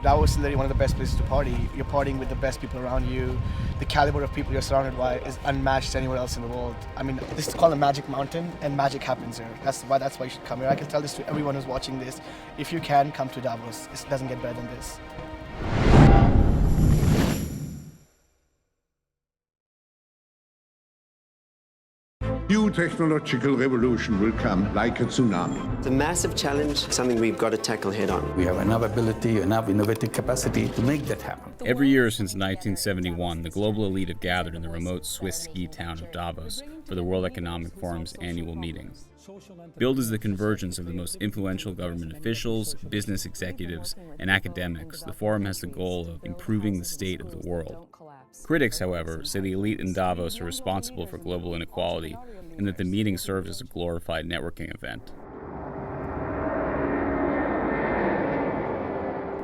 Davos is literally one of the best places to party. You're partying with the best people around you. The caliber of people you're surrounded by is unmatched anywhere else in the world. I mean, this is called a magic mountain, and magic happens here. That's why you should come here. I can tell this to everyone who's watching this. If you can, come to Davos. It doesn't get better than this. New technological revolution will come like a tsunami. It's a massive challenge, something we've got to tackle head on. We have enough ability, enough innovative capacity to make that happen. Every year since 1971, the global elite have gathered in the remote Swiss ski town of Davos for the World Economic Forum's annual meeting. Billed as the convergence of the most influential government officials, business executives, and academics, the forum has the goal of improving the state of the world. Critics, however, say the elite in Davos are responsible for global inequality and that the meeting serves as a glorified networking event.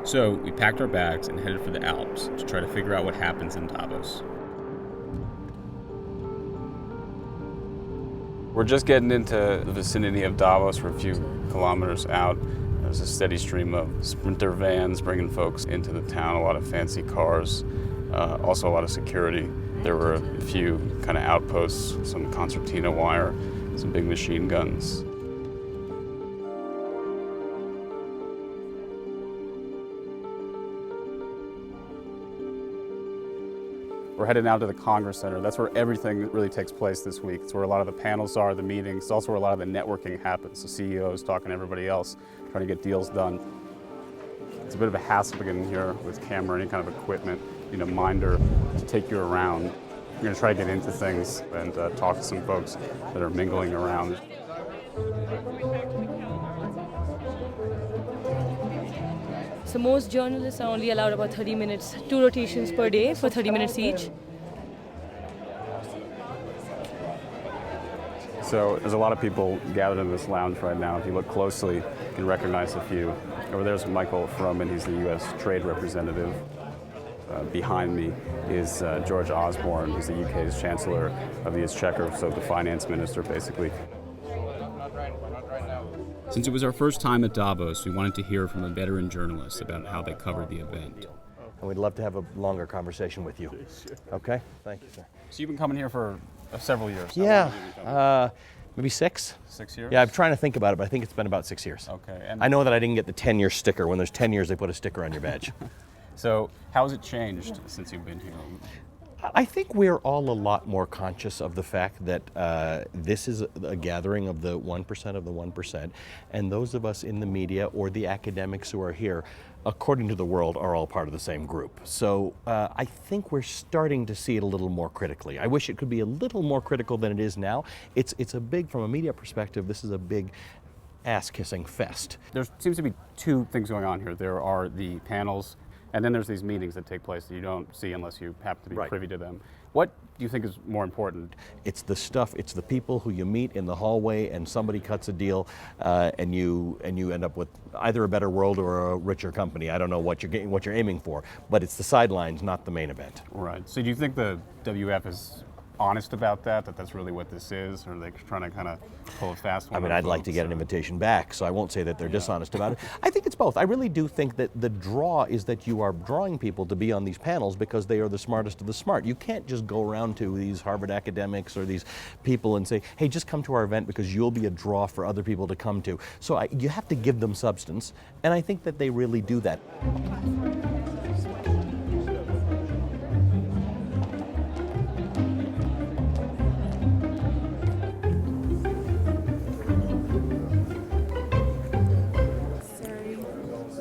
So, we packed our bags and headed for the Alps to try to figure out what happens in Davos. We're just getting into the vicinity of Davos. We're a few kilometers out. There's a steady stream of sprinter vans bringing folks into the town, a lot of fancy cars, also a lot of security. There were a few kind of outposts, some concertina wire, some big machine guns. We're headed now to the Congress Center. That's where everything really takes place this week. It's where a lot of the panels are, the meetings. It's also where a lot of the networking happens. The CEOs talking to everybody else, trying to get deals done. It's a bit of a hassle to get in here with camera, any kind of equipment, minder to take you around. I'm going to try to get into things and talk to some folks that are mingling around. So most journalists are only allowed about 30 minutes, 2 rotations per day for 30 minutes each. So there's a lot of people gathered in this lounge right now. If you look closely, you can recognize a few. Over there's Michael Froman, he's the U.S. Trade Representative. Behind me is George Osborne, who's the UK's Chancellor of the Exchequer, so the finance minister, basically. Since it was our first time at Davos, we wanted to hear from a veteran journalist about how they covered the event. And we'd love to have a longer conversation with you. Okay? Thank you, sir. So you've been coming here for several years. Yeah, maybe 6. 6 years? Yeah, I'm trying to think about it, but I think it's been about 6 years. Okay. And I know that I didn't get the 10-year sticker. When there's 10 years, they put a sticker on your badge. So how has it changed since you've been here? I think we're all a lot more conscious of the fact that this is a gathering of the 1% of the 1%, and those of us in the media or the academics who are here, according to the world, are all part of the same group. So I think we're starting to see it a little more critically. I wish it could be a little more critical than it is now. It's a big, from a media perspective, this is a big ass-kissing fest. There seems to be two things going on here. There are the panels, and then there's these meetings that take place that you don't see unless you happen to be privy to them. What do you think is more important? It's the stuff, it's the people who you meet in the hallway and somebody cuts a deal and you end up with either a better world or a richer company. I don't know what you're aiming for, but it's the sidelines, not the main event. Right. So do you think the WF is honest about that that's really what this is, or are they trying to kind of pull a fast one? I mean, I'd like to get an invitation back, so I won't say that they're dishonest about it. I think it's both. I really do think that the draw is that you are drawing people to be on these panels because they are the smartest of the smart. You can't just go around to these Harvard academics or these people and say, hey, just come to our event because you'll be a draw for other people to come to. So you have to give them substance, and I think that they really do that.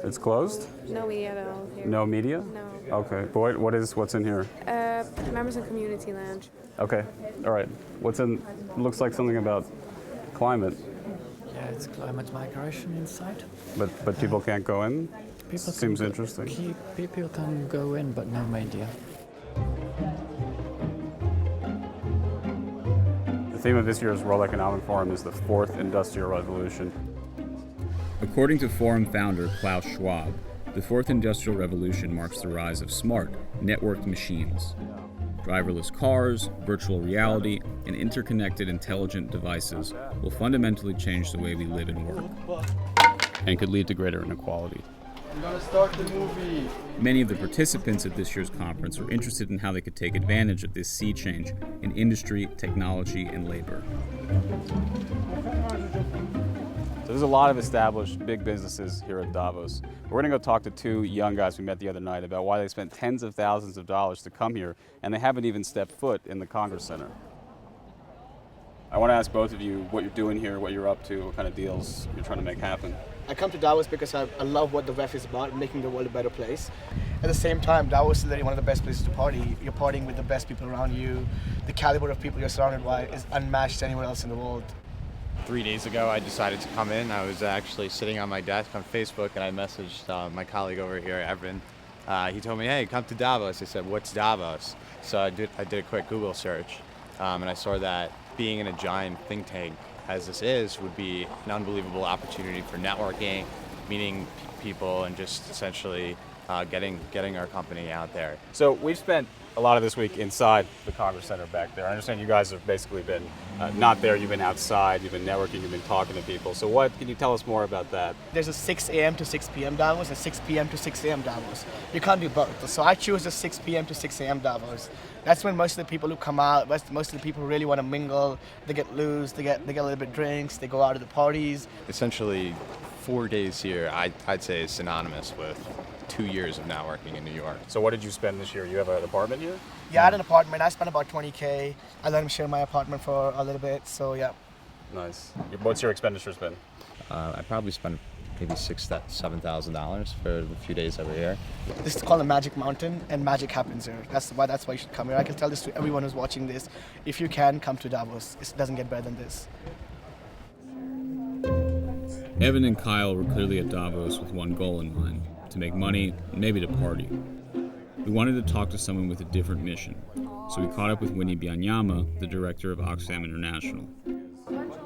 It's closed? No media at all here. No media? No. Okay. But what's in here? Members of Community Lounge. Okay. All right. What's in? Looks like something about climate. Yeah, it's climate migration inside. But people can't go in? People Seems interesting. People can go in, but no media. The theme of this year's World Economic Forum is the fourth industrial revolution. According to Forum founder Klaus Schwab, the fourth industrial revolution marks the rise of smart, networked machines. Driverless cars, virtual reality, and interconnected intelligent devices will fundamentally change the way we live and work, and could lead to greater inequality. I'm gonna start the movie. Many of the participants at this year's conference are interested in how they could take advantage of this sea change in industry, technology, and labor. So there's a lot of established big businesses here at Davos. We're going to go talk to two young guys we met the other night about why they spent tens of thousands of dollars to come here, and they haven't even stepped foot in the Congress Center. I want to ask both of you what you're doing here, what you're up to, what kind of deals you're trying to make happen. I come to Davos because I love what the WEF is about, making the world a better place. At the same time, Davos is literally one of the best places to party. You're partying with the best people around you. The caliber of people you're surrounded by is unmatched anywhere else in the world. 3 days ago, I decided to come in. I was actually sitting on my desk on Facebook, and I messaged my colleague over here, Evan. He told me, "Hey, come to Davos." I said, "What's Davos?" So I did a quick Google search, and I saw that being in a giant think tank, as this is, would be an unbelievable opportunity for networking, meeting people, and just essentially getting our company out there. So we've spent a lot of this week inside the Congress Center back there. I understand you guys have basically been not there, you've been outside, you've been networking, you've been talking to people. So what can you tell us more about that? There's a 6 a.m. to 6 p.m. Davos and 6 p.m. to 6 a.m. Davos. You can't do both. So I choose the 6 p.m. to 6 a.m. Davos. That's when most of the people who come out, most of the people really want to mingle, they get loose, they get a little bit of drinks, they go out to the parties. Essentially, 4 days here, I'd say is synonymous with 2 years of networking in New York. So what did you spend this year? You have an apartment here? Yeah, I had an apartment. I spent about $20K. I let him share my apartment for a little bit, so yeah. Nice. What's your expenditures been? I probably spent maybe $7,000 for the few days over here. This is called a magic mountain, and magic happens here. That's why you should come here. I can tell this to everyone who's watching this. If you can, come to Davos. It doesn't get better than this. Evan and Kyle were clearly at Davos with one goal in mind: to make money, and maybe to party. We wanted to talk to someone with a different mission, so we caught up with Winnie Byanyama, the director of Oxfam International.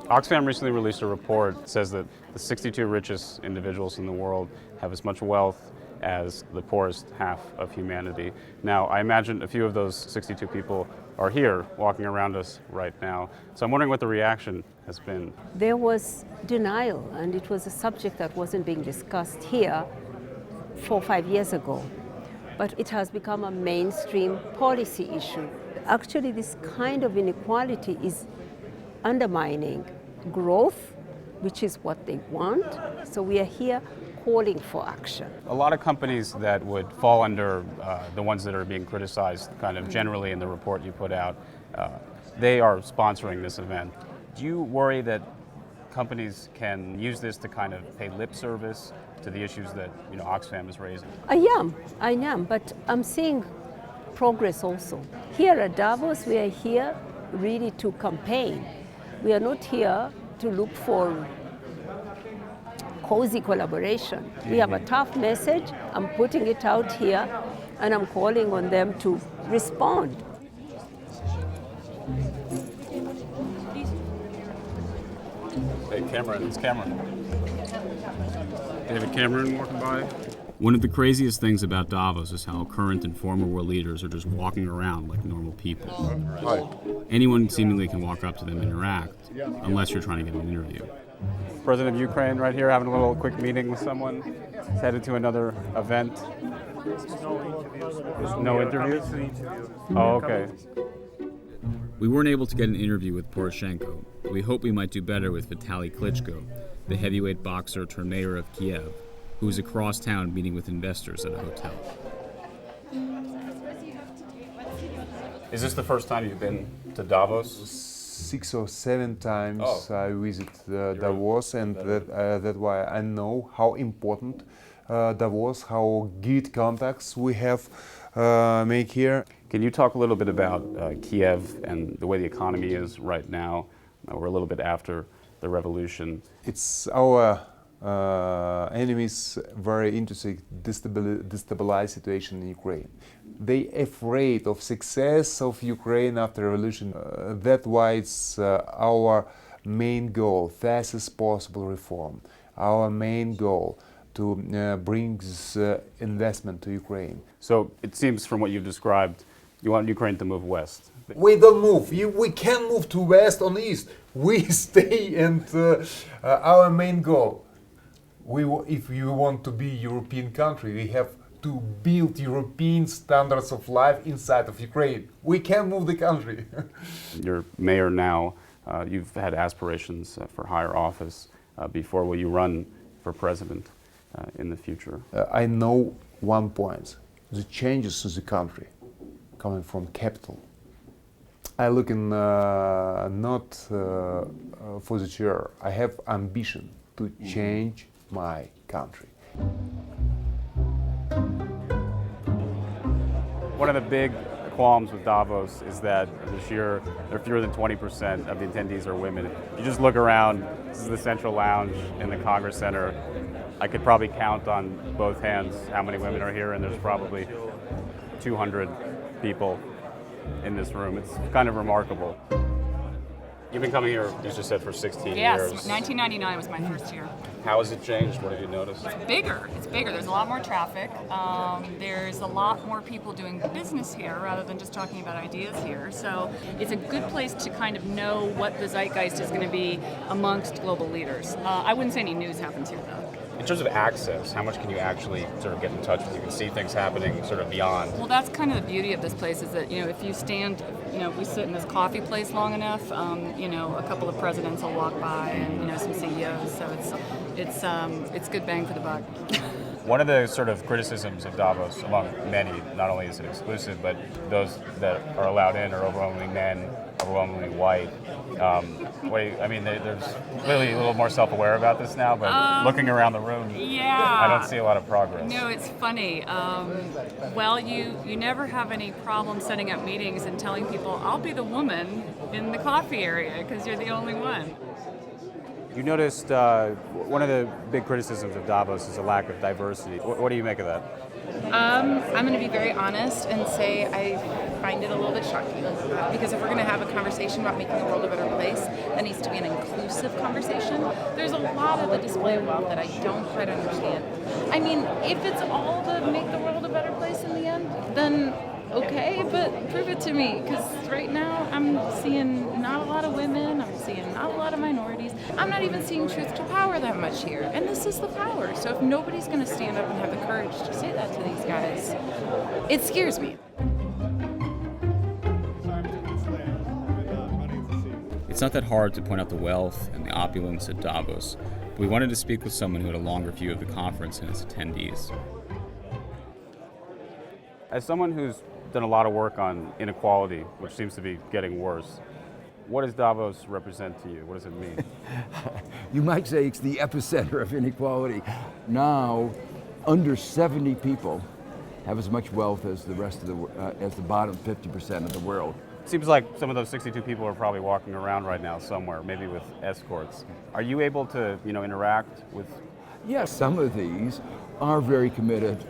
Oxfam recently released a report that says that the 62 richest individuals in the world have as much wealth as the poorest half of humanity. Now, I imagine a few of those 62 people are here walking around us right now. So I'm wondering what the reaction has been. There was denial, and it was a subject that wasn't being discussed here 4 or 5 years ago. But it has become a mainstream policy issue. Actually, this kind of inequality is undermining growth, which is what they want. So we are here calling for action. A lot of companies that would fall under the ones that are being criticized kind of generally in the report you put out, they are sponsoring this event. Do you worry that companies can use this to kind of pay lip service to the issues that Oxfam is raising? I am, but I'm seeing progress also. Here at Davos, we are here really to campaign. We are not here to look for cozy collaboration. We have a tough message. I'm putting it out here, and I'm calling on them to respond. Hey, Cameron, it's Cameron. David Cameron walking by. One of the craziest things about Davos is how current and former world leaders are just walking around like normal people. Anyone seemingly can walk up to them and interact, unless you're trying to get an interview. President of Ukraine right here having a little quick meeting with someone. He's headed to another event. No interviews? Oh, okay. We weren't able to get an interview with Poroshenko, but we hope we might do better with Vitaly Klitschko, the heavyweight boxer turned mayor of Kiev, who was across town meeting with investors at a hotel. Is this the first time you've been to Davos? 6 or 7 times I visit Davos, and that's why I know how important Davos, how good contacts we have make here. Can you talk a little bit about Kiev and the way the economy is right now? We're a little bit after the revolution. It's our enemies very interesting destabilize situation in Ukraine. They afraid of success of Ukraine after revolution. That's why it's our main goal, fastest possible reform. Our main goal to bring investment to Ukraine. So it seems from what you've described, you want Ukraine to move west. We don't move. We can move to west or east. We stay, and our main goal, If you want to be European country, we have to build European standards of life inside of Ukraine. We can move the country. You're mayor now. You've had aspirations for higher office before. Will you run for president in the future? I know one point: the changes to the country coming from capital. I look in not for the chair. I have ambition to change my country. One of the big qualms with Davos is that this year there are fewer than 20% of the attendees are women. You just look around, this is the Central Lounge in the Congress Center. I could probably count on both hands how many women are here, and there's probably 200 people in this room. It's kind of remarkable. You've been coming here, you just said, for 16 years. Yes, 1999 was my first year. How has it changed? What have you noticed? It's bigger. It's bigger. There's a lot more traffic. There's a lot more people doing business here rather than just talking about ideas here. So it's a good place to kind of know what the zeitgeist is going to be amongst global leaders. I wouldn't say any news happens here, though. In terms of access, how much can you actually sort of get in touch with? You can see things happening sort of beyond. Well, that's kind of the beauty of this place is that, if you stand, if we sit in this coffee place long enough, a couple of presidents will walk by and, some CEOs. So it's good bang for the buck. One of the sort of criticisms of Davos, among many, not only is it exclusive, but those that are allowed in are overwhelmingly men, overwhelmingly white. There's clearly a little more self-aware about this now, but looking around the room, yeah, I don't see a lot of progress. No, it's funny. You never have any problem setting up meetings and telling people, I'll be the woman in the coffee area because you're the only one. You noticed one of the big criticisms of Davos is a lack of diversity. What do you make of that? I'm going to be very honest and say I find it a little bit shocking because if we're going to have a conversation about making the world a better place, that needs to be an inclusive conversation. There's a lot of the display of wealth that I don't quite understand. I mean, if it's all to make the world a better place in the end, then okay, but prove it to me, because right now I'm seeing not a lot of women, I'm seeing not a lot of minorities, I'm not even seeing truth to power that much here, and this is the power. So if nobody's going to stand up and have the courage to say that to these guys, it scares me. It's not that hard to point out the wealth and the opulence at Davos, but we wanted to speak with someone who had a longer view of the conference and its attendees. As someone who's done a lot of work on inequality, which seems to be getting worse, what does Davos represent to you? What does it mean? You might say it's the epicenter of inequality. Now, under 70 people have as much wealth as the rest of as the bottom 50% of the world. It seems like some of those 62 people are probably walking around right now somewhere, maybe with escorts. Are you able to, interact with? Yes, some of these are very committed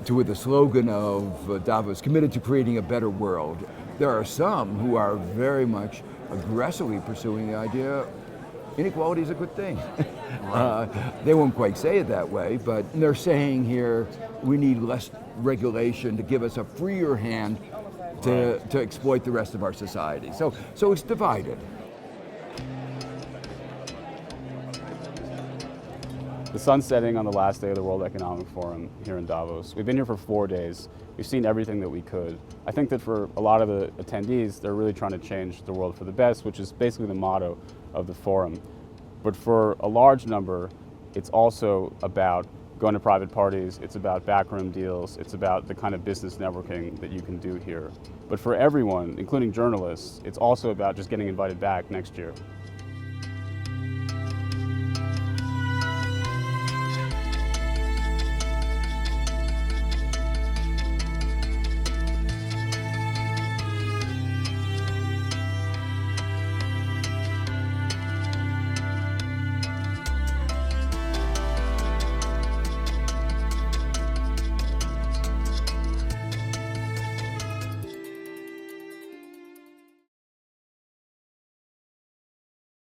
to the slogan of Davos, committed to creating a better world. There are some who are very much aggressively pursuing the idea inequality is a good thing. They won't quite say it that way, but they're saying here we need less regulation to give us a freer hand to exploit the rest of our society. So it's divided. The sun's setting on the last day of the World Economic Forum here in Davos. We've been here for 4 days. We've seen everything that we could. I think that for a lot of the attendees, they're really trying to change the world for the best, which is basically the motto of the forum. But for a large number, it's also about going to private parties, it's about backroom deals, it's about the kind of business networking that you can do here. But for everyone, including journalists, it's also about just getting invited back next year.